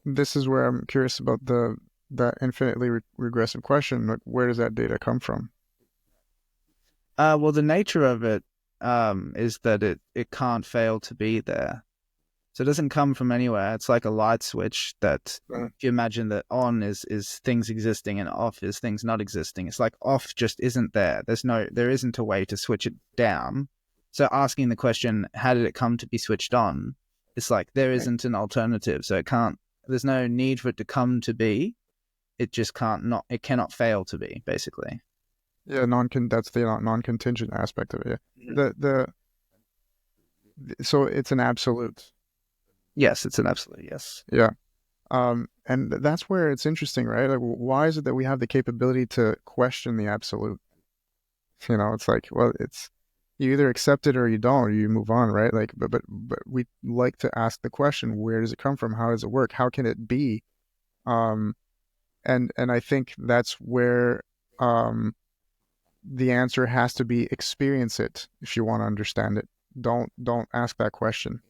this is where I'm curious about that infinitely regressive question. Like, where does that data come from? Well, the nature of it is that it can't fail to be there. So it doesn't come from anywhere. It's like a light switch that Uh, if you imagine that on is things existing and off is things not existing. It's like off just isn't there. There isn't a way to switch it down. So asking the question, how did it come to be switched on? It's like there right. isn't an alternative. So there's no need for it to come to be. It just it cannot fail to be, basically. Yeah, that's the non-contingent aspect of it. Yeah. Mhm. So it's an absolute. Yes, it's an absolute yes. Yeah. And that's where it's interesting, right? Like, why is it that we have the capability to question the absolute? It's like, well, it's you either accept it or you don't, or you move on, right? Like, but we like to ask the question, where does it come from? How does it work? How can it be? Um, and I think that's where the answer has to be experience it if you want to understand it. Don't ask that question.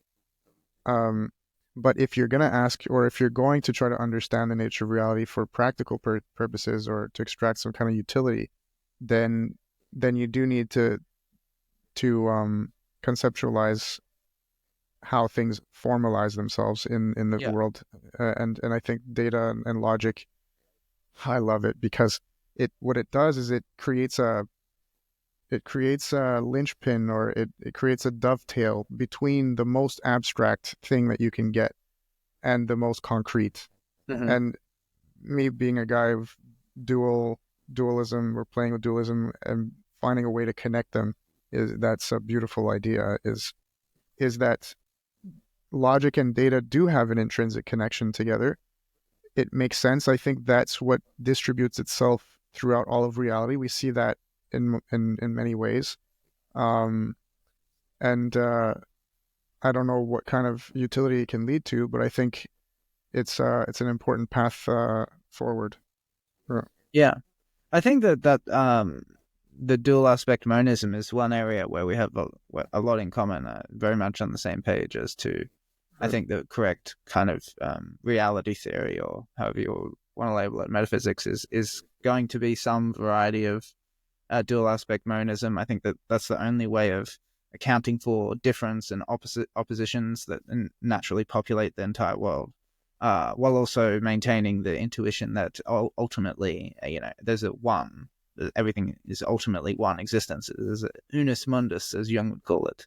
Um, but if you're gonna ask, or if you're going to try to understand the nature of reality for practical purposes, or to extract some kind of utility, then you do need to conceptualize how things formalize themselves in the Yeah. world, and I think data and logic, I love it because what it does is it creates a linchpin, or it creates a dovetail between the most abstract thing that you can get and the most concrete. Hmm. And me being a guy of dualism, or playing with dualism and finding a way to connect them, that's a beautiful idea. Is that logic and data do have an intrinsic connection together? It makes sense. I think that's what distributes itself throughout all of reality. We see that in many ways. Um, and I don't know what kind of utility it can lead to, but I think it's an important path forward. Yeah. Yeah. I think that the dual aspect monism is one area where we have a lot in common, very much on the same page as to, I think, the correct kind of reality theory, or however you want to label it, metaphysics, is going to be some variety of dual aspect monism. I think that that's the only way of accounting for difference and oppositions that naturally populate the entire world, while also maintaining the intuition that ultimately, there's a one. Everything is ultimately one existence. There's a unus mundus, as Jung would call it.